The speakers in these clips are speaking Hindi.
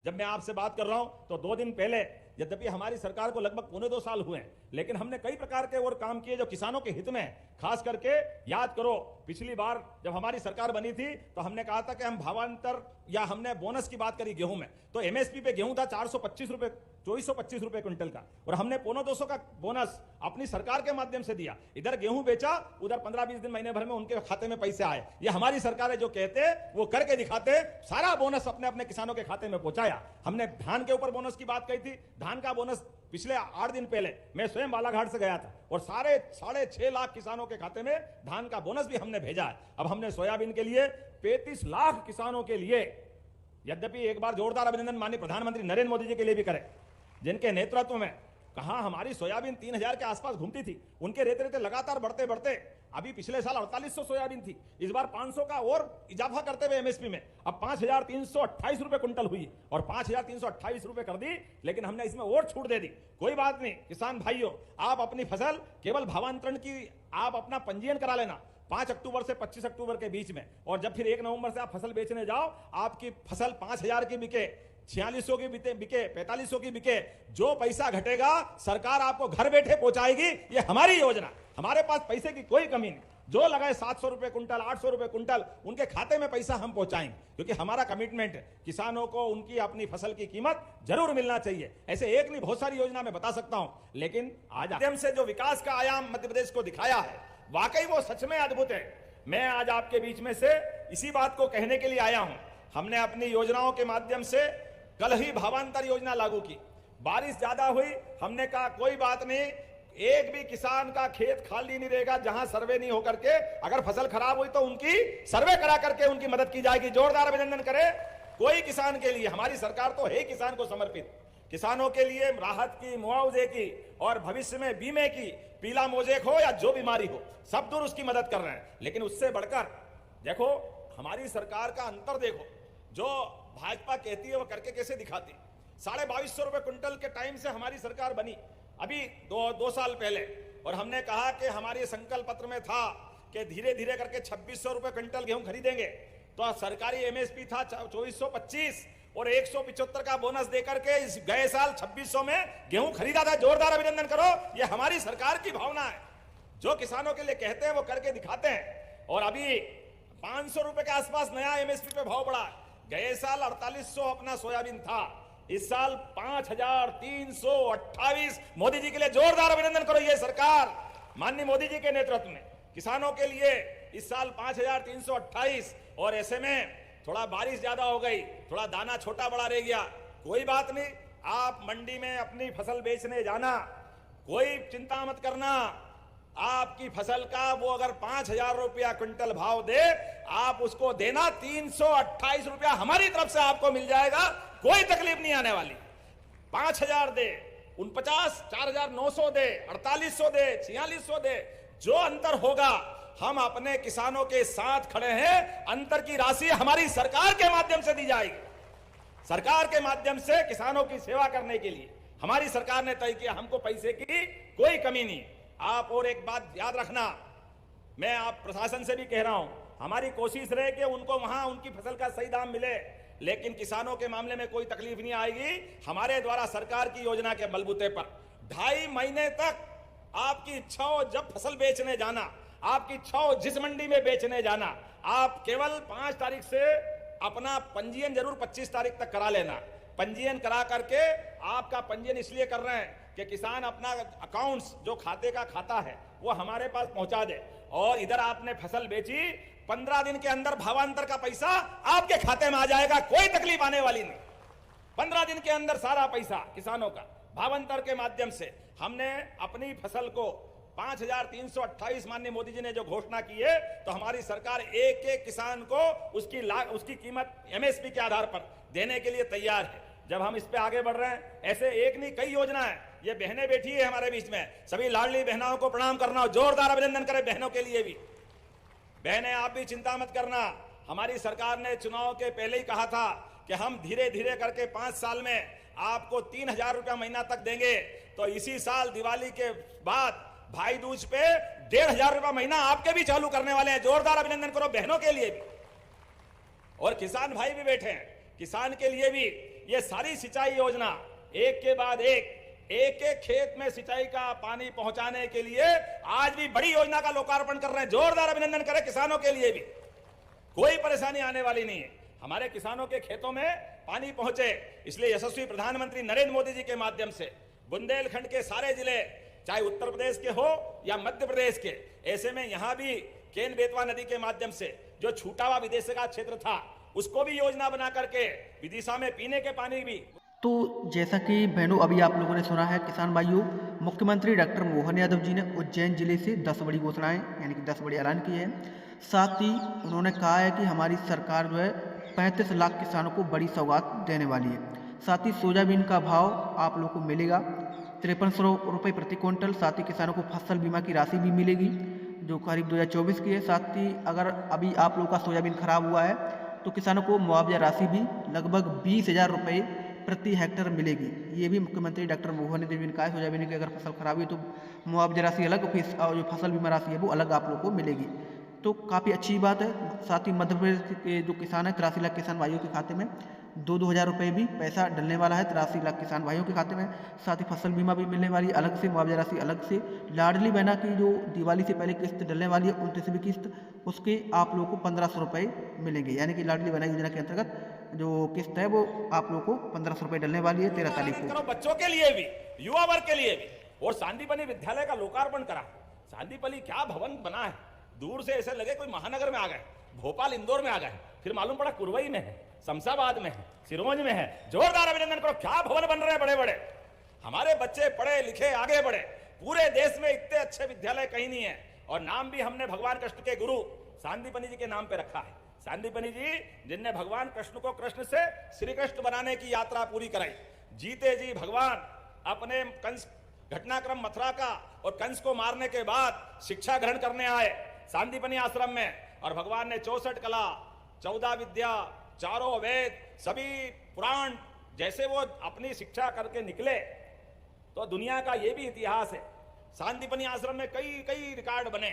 जब मैं आपसे बात कर रहा हूं तो 2 दिन पहले, यद्यपि हमारी सरकार को लगभग 1.25 साल हुए हैं, लेकिन हमने कई प्रकार के और काम किए जो किसानों के हित में है। खास करके याद करो, पिछली बार जब हमारी सरकार बनी थी तो हमने कहा था कि हम भावांतर या हमने बोनस की बात करी गेहूं में, तो एमएसपी पे गेहूं था 425 रुपए, 2425 रुपए क्विंटल का, और हमने 250 का बोनस अपनी सरकार के माध्यम से दिया। इधर गेहूं बेचा, उधर 15-20 दिन महीने भर में उनके खाते में पैसे आए। ये हमारी सरकार है जो कहते वो करके दिखाते, सारा बोनस अपने अपने किसानों के खाते में पहुंचाया। हमने धान के ऊपर बोनस की बात कही थी, धान का बोनस पिछले 8 दिन पहले मैं स्वयं बालाघाट से गया था और सारे 6.5 लाख किसानों के खाते में धान का बोनस भी हमने भेजा है। अब हमने सोयाबीन के लिए 35 लाख किसानों के लिए, यद्यपि एक बार जोरदार अभिनंदन माननीय प्रधानमंत्री नरेंद्र मोदी जी के लिए भी करें, जिनके नेतृत्व में कहां हमारी सोयाबीन 3000 के आसपास घूमती थी, उनके रहते रहते लगातार बढ़ते बढ़ते अभी पिछले साल 4800 सोयाबीन थी, इस बार 500 का और इजाफा करते हुए एमएसपी में अब 5328 रुपए क्विंटल हुई और 5328 रुपए कर दी। लेकिन हमने इसमें और छूट दे दी। कोई बात नहीं किसान भाइयों, आप अपनी फसल केवल भावांतरण की आप अपना पंजीयन करा लेना 5 अक्टूबर से 25 अक्टूबर के बीच में, और जब फिर 1 नवंबर से आप फसल बेचने जाओ, आपकी फसल 5000 की बिके, 4600 की बिके, 4500 की बिके, जो पैसा घटेगा सरकार आपको घर बैठे पहुंचाएगी। ये हमारी योजना, हमारे पास पैसे की कोई कमी नहीं। जो लगाए 700 रुपए कुंटल, 800 रुपए कुंटल, उनके खाते में पैसा हम पहुंचाएंगे, क्योंकि हमारा कमिटमेंट है किसानों को उनकी अपनी फसल की कीमत जरूर मिलना चाहिए। ऐसे एक नहीं, बहुत सारी योजना मैं बता सकता हूं, लेकिन आज माध्यम से जो विकास का आयाम मध्य प्रदेश को दिखाया है, वाकई वो सच में अद्भुत है। मैं आज आपके बीच में से इसी बात को कहने के लिए आया हूं। हमने अपनी योजनाओं के माध्यम से कल ही भावांतर योजना लागू की। बारिश ज्यादा हुई, हमने कहा कोई बात नहीं, एक भी किसान का खेत खाली नहीं रहेगा जहां सर्वे नहीं होकर के, अगर फसल खराब हुई तो उनकी सर्वे करा करके उनकी मदद की जाएगी। जोरदार अभिनंदन करें कोई किसान के लिए। हमारी सरकार तो है किसान को समर्पित, किसानों के लिए राहत की, मुआवजे की और भविष्य में बीमे की, पीला मोजेक हो या जो बीमारी हो, सब दूर उसकी मदद कर रहे हैं। लेकिन उससे बढ़कर देखो हमारी सरकार का अंतर देखो, जो भाजपा कहती है वो करके कैसे दिखाती। 2250 रुपए क्विंटल के टाइम से हमारी सरकार बनी, अभी दो साल पहले, और हमने कहा कि हमारे संकल्प पत्र में था कि धीरे धीरे करके 2600 रुपए क्विंटल गेहूं खरीदेंगे। तो सरकारी एमएसपी था 2425 और 175 का बोनस देकर के इस गए साल 2600 में गेहूं खरीदा था। जोरदार अभिनंदन करो, ये हमारी सरकार की भावना है। जो किसानों के लिए कहते हैं वो करके दिखाते हैं। और अभी 500 रुपए के आसपास नया एमएसपी पे भाव बढ़ा। गए साल 4800 अपना सोयाबीन था, इस साल 5328। मोदी जी के लिए जोरदार अभिनंदन करो। ये सरकार माननीय मोदी जी के नेतृत्व में किसानों के लिए इस साल 5328। और ऐसे में थोड़ा बारिश ज्यादा हो गई, थोड़ा दाना छोटा बड़ा रह गया, कोई बात नहीं, आप मंडी में अपनी फसल बेचने जाना, कोई चिंता मत करना। आपकी फसल का वो अगर 5000 रुपया क्विंटल भाव दे, आप उसको देना 328 रुपया हमारी तरफ से आपको मिल जाएगा, कोई तकलीफ नहीं आने वाली। 5000 दे, 49, 4900 दे, 4800 दे, 4600 दे, जो अंतर होगा हम अपने किसानों के साथ खड़े हैं। अंतर की राशि हमारी सरकार के माध्यम से दी जाएगी। सरकार के माध्यम से किसानों की सेवा करने के लिए हमारी सरकार ने तय किया, हमको पैसे की कोई कमी नहीं। आप और एक बात याद रखना, मैं आप प्रशासन से भी कह रहा हूं, हमारी कोशिश रहे कि उनको वहां उनकी फसल का सही दाम मिले, लेकिन किसानों के मामले में कोई तकलीफ नहीं आएगी। हमारे द्वारा सरकार की योजना के बलबूते पर 2.5 महीने तक आपकी इच्छा हो जब फसल बेचने जाना, आपकी इच्छा हो जिस मंडी में बेचने जाना, आप केवल 5 तारीख से अपना पंजीयन जरूर 25 तारीख तक करा लेना। पंजीयन करा करके, आपका पंजीयन इसलिए कर रहे हैं कि किसान अपना अकाउंट्स जो खाते का खाता है वो हमारे पास पहुंचा दे, और इधर आपने फसल बेची, 15 दिन के अंदर भावांतर का पैसा आपके खाते में आ जाएगा, कोई तकलीफ आने वाली नहीं। 15 दिन के अंदर सारा पैसा किसानों का भावांतर के माध्यम से। हमने अपनी फसल को 5328 माननीय मोदी जी ने जो घोषणा की है, तो हमारी सरकार एक एक किसान को उसकी कीमत एमएसपी के आधार पर देने के लिए तैयार है। जब हम इस पे आगे बढ़ रहे हैं, ऐसे एक नहीं कई योजना है। ये बहनें बैठी है हमारे बीच में, सभी लाडली बहनों को प्रणाम करना, जोरदार अभिनंदन करें बहनों के लिए भी। बहनें आप भी चिंता मत करना, हमारी सरकार ने चुनाव के पहले ही कहा था कि हम धीरे धीरे करके 5 साल में आपको 3000 रुपया महीना तक देंगे। तो इसी साल दिवाली के बाद भाई दूज पे 1500 रुपया महीना आपके भी चालू करने वाले हैं। जोरदार अभिनंदन करो बहनों के लिए भी। और किसान भाई भी बैठे हैं, किसान के लिए भी ये सारी सिंचाई योजना एक के बाद एक एक खेत में सिंचाई का पानी पहुंचाने के लिए आज भी बड़ी योजना का लोकार्पण कर रहे हैं। जोरदार अभिनंदन करें किसानों के लिए भी। कोई परेशानी आने वाली नहीं है, हमारे किसानों के खेतों में पानी पहुंचे। इसलिए यशस्वी प्रधानमंत्री नरेंद्र मोदी जी के माध्यम से बुंदेलखंड के सारे जिले, चाहे उत्तर प्रदेश के हो या मध्य प्रदेश के, ऐसे में यहां भी केन बेतवा नदी के माध्यम से जो छूटा हुआ विदेशिका क्षेत्र था उसको भी योजना बना करके विदिशा में पीने के पानी भी। तो जैसा कि बहनों अभी आप लोगों ने सुना है किसान भाइयों, मुख्यमंत्री डॉक्टर मोहन यादव जी ने उज्जैन जिले से 10 बड़ी घोषणाएं यानी कि 10 बड़ी ऐलान किए हैं। साथ ही उन्होंने कहा है कि हमारी सरकार जो है 35 लाख किसानों को बड़ी सौगात देने वाली है। साथ ही सोयाबीन का भाव आप लोगों को मिलेगा 5300 रुपये प्रति क्विंटल। साथ ही किसानों को फसल बीमा की राशि भी मिलेगी जो करीब 2024 की है। साथ ही अगर अभी आप लोगों का सोयाबीन खराब हुआ है तो किसानों को मुआवजा राशि भी लगभग 20,000 रुपये प्रति हेक्टेयर मिलेगी। ये भी मुख्यमंत्री डॉक्टर मोहन यादव ने कहा है। सोयाबीन की अगर फसल खराब हुई तो मुआवजा राशि अलग, और जो फसल बीमा राशि है वो अलग आप लोगों को मिलेगी। तो काफ़ी अच्छी बात है। साथ ही मध्य प्रदेश के जो किसान हैं 83 लाख किसान भाइयों के खाते में 2-2 हज़ार रुपये भी पैसा डलने वाला है 83 लाख किसान भाइयों के खाते में। साथ ही फसल बीमा भी मिलने वाली है अलग से, मुआवजा राशि अलग से। लाडली बहना की जो दिवाली से पहले किस्त डलने वाली है 29वीं किस्त, उसके आप लोगों को 1500 रुपये मिलेंगे। यानी कि लाडली बहना योजना के अंतर्गत जो किस्त है वो आप लोगों को 1500 रुपये डलने वाली है 13 तारीख को। बच्चों के लिए भी, युवा वर्ग के लिए भी। और सांदीपनि विद्यालय का लोकार्पण करा। सांदीपनि क्या भवन बना है, दूर से ऐसे लगे कोई महानगर में आ गए, भोपाल इंदौर में आ गए, फिर मालूम पड़ा कुरवई में है, शमशाबाद में है, सिरोंज में है। जोरदार अभिनंदन करो, क्या भवन बन रहे हैं बड़े बड़े। हमारे बच्चे पढ़े लिखे आगे बढ़े। पूरे देश में इतने अच्छे विद्यालय कहीं नहीं है। और नाम भी हमने भगवान कृष्ण के गुरु सांदीपनि जी के नाम पे रखा है। सांदीपनि जी जिनने भगवान कृष्ण को कृष्ण से श्री कृष्ण बनाने की यात्रा पूरी कराई। जीते जी भगवान अपने कंस घटनाक्रम मथुरा का और कंस को मारने के बाद शिक्षा ग्रहण करने आए सांदीपनि आश्रम में। और भगवान ने 64 कला, 14 विद्या, 4 वेद, सभी पुराण जैसे वो अपनी शिक्षा करके निकले। तो दुनिया का ये भी इतिहास है। सांदीपनि आश्रम में कई कई रिकॉर्ड बने।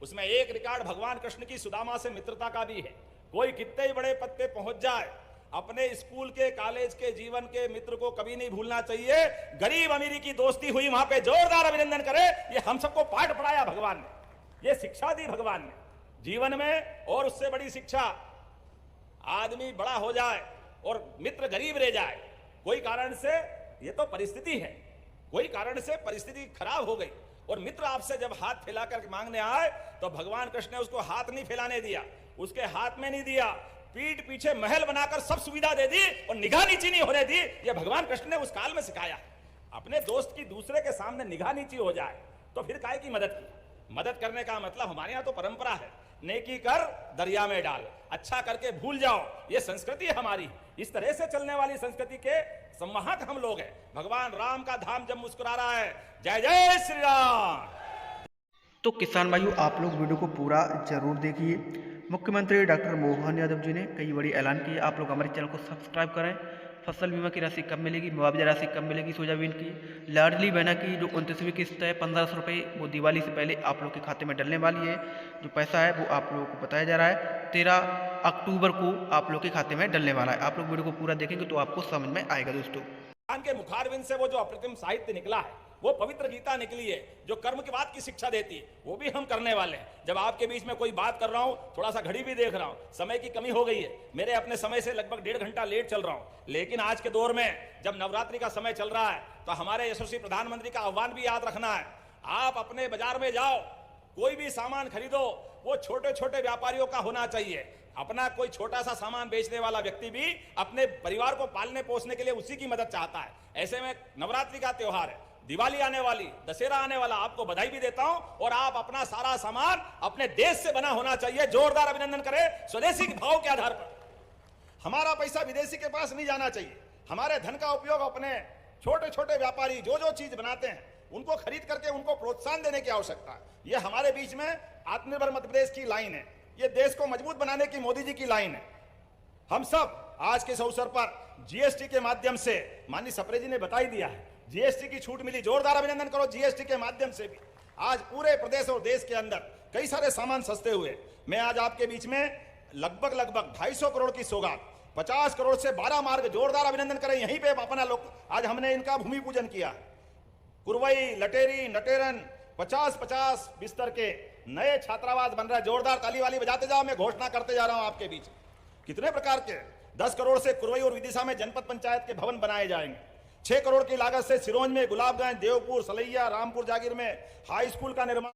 उसमें एक रिकॉर्ड भगवान कृष्ण की सुदामा से मित्रता का भी है। कोई कितने ही बड़े पद पे पहुंच जाए, अपने स्कूल के कॉलेज के जीवन के मित्र को कभी नहीं भूलना चाहिए। गरीब अमीरी की दोस्ती हुई वहां पे। जोरदार अभिनंदन करें। ये हम सबको पाठ पढ़ाया भगवान ने, ये शिक्षा दी भगवान ने जीवन में। और उससे बड़ी शिक्षा, आदमी बड़ा हो जाए और मित्र गरीब रह जाए कोई कारण से, ये तो परिस्थिति है, कोई कारण से परिस्थिति खराब हो गई और मित्र आपसे जब हाथ फैलाकर मांगने आए तो भगवान कृष्ण ने उसको हाथ नहीं फैलाने दिया, उसके हाथ में नहीं दिया, पीठ पीछे महल बनाकर सब सुविधा दे दी और निगाह नीची नहीं होने दी। ये भगवान कृष्ण ने उस काल में सिखाया। अपने दोस्त की दूसरे के सामने निगाह नीची हो जाए तो फिर काहे की मदद की। मदद करने का मतलब हमारे यहाँ तो परंपरा है, नेकी कर दरिया में डाल, अच्छा करके भूल जाओ, ये संस्कृति है हमारी। इस तरह से चलने वाली संस्कृति के संवाहक हम लोग हैं। भगवान राम का धाम जब मुस्कुरा रहा है, जय जय श्री राम। तो किसान भाइयों आप लोग वीडियो को पूरा जरूर देखिए। मुख्यमंत्री डॉक्टर मोहन यादव जी ने कई बड़ी ऐलान किए। आप लोग हमारे चैनल को सब्सक्राइब करें। फसल बीमा की राशि कब मिलेगी, मुआवजा राशि कब मिलेगी, सोयाबीन की, लाडली बहना की जो 29वीं किस्त है 1500 रुपये, वो दिवाली से पहले आप लोग के खाते में डलने वाली है। जो पैसा है वो आप लोगों को बताया जा रहा है 13 अक्टूबर को आप लोग के खाते में डलने वाला है। आप लोग वीडियो को पूरा देखेंगे तो आपको समझ में आएगा दोस्तों। के मुखारविंद से वो जो अप्रतिम साहित्य निकला है, वो पवित्र गीता निकली है जो कर्म के बाद की शिक्षा देती है, वो भी हम करने वाले हैं। जब आपके बीच में कोई बात कर रहा हूं, थोड़ा सा घड़ी भी देख रहा हूं, समय की कमी हो गई है, मेरे अपने समय से लगभग 1.5 घंटा लेट चल रहा हूं। लेकिन आज के दौर में जब नवरात्रि का समय चल रहा है तो हमारे यशस्वी प्रधानमंत्री का आह्वान भी याद रखना है। आप अपने बाजार में जाओ, कोई भी सामान खरीदो, वो छोटे छोटे व्यापारियों का होना चाहिए। अपना कोई छोटा सा सामान बेचने वाला व्यक्ति भी अपने परिवार को पालने पोसने के लिए उसी की मदद चाहता है। ऐसे में नवरात्रि का त्योहार है, दिवाली आने वाली, दशहरा आने वाला, आपको बधाई भी देता हूं। और आप अपना सारा सामान अपने देश से बना होना चाहिए। जोरदार अभिनंदन करें स्वदेशी के भाव के आधार पर। हमारा पैसा विदेशी के पास नहीं जाना चाहिए। हमारे धन का उपयोग अपने छोटे छोटे व्यापारी जो जो चीज बनाते हैं उनको खरीद करके उनको प्रोत्साहन देने की आवश्यकता है। यह हमारे बीच में आत्मनिर्भर मध्य प्रदेश की लाइन है, ये देश को मजबूत बनाने की मोदी जी की लाइन है। हम सब आज के इस अवसर पर जीएसटी के माध्यम से, माननीय सप्रे जी ने बता ही दिया है, जीएसटी की छूट मिली। जोरदार अभिनंदन करो। जीएसटी के माध्यम से भी आज पूरे प्रदेश और देश के अंदर कई सारे सामान सस्ते हुए। मैं आज आपके बीच में लगभग 250 करोड़ की सौगात 50 करोड़ से 12 मार्ग, जोरदार अभिनंदन करें। यहीं पे अपना लोग आज हमने इनका भूमि पूजन किया। कुरवई, लटेरी, नटेरन 50-50 बिस्तर के नए छात्रावास बन रहा है। जोरदार ताली वाली बजाते जाओ, मैं घोषणा करते जा रहा हूं आपके बीच। कितने प्रकार के 10 करोड़ से कुरवई और विदिशा में जनपद पंचायत के भवन बनाए जाएंगे। 6 करोड़ की लागत से सिरोंज में, गुलाबगंज, देवपुर, सलैया, रामपुर जागीर में हाई स्कूल का निर्माण।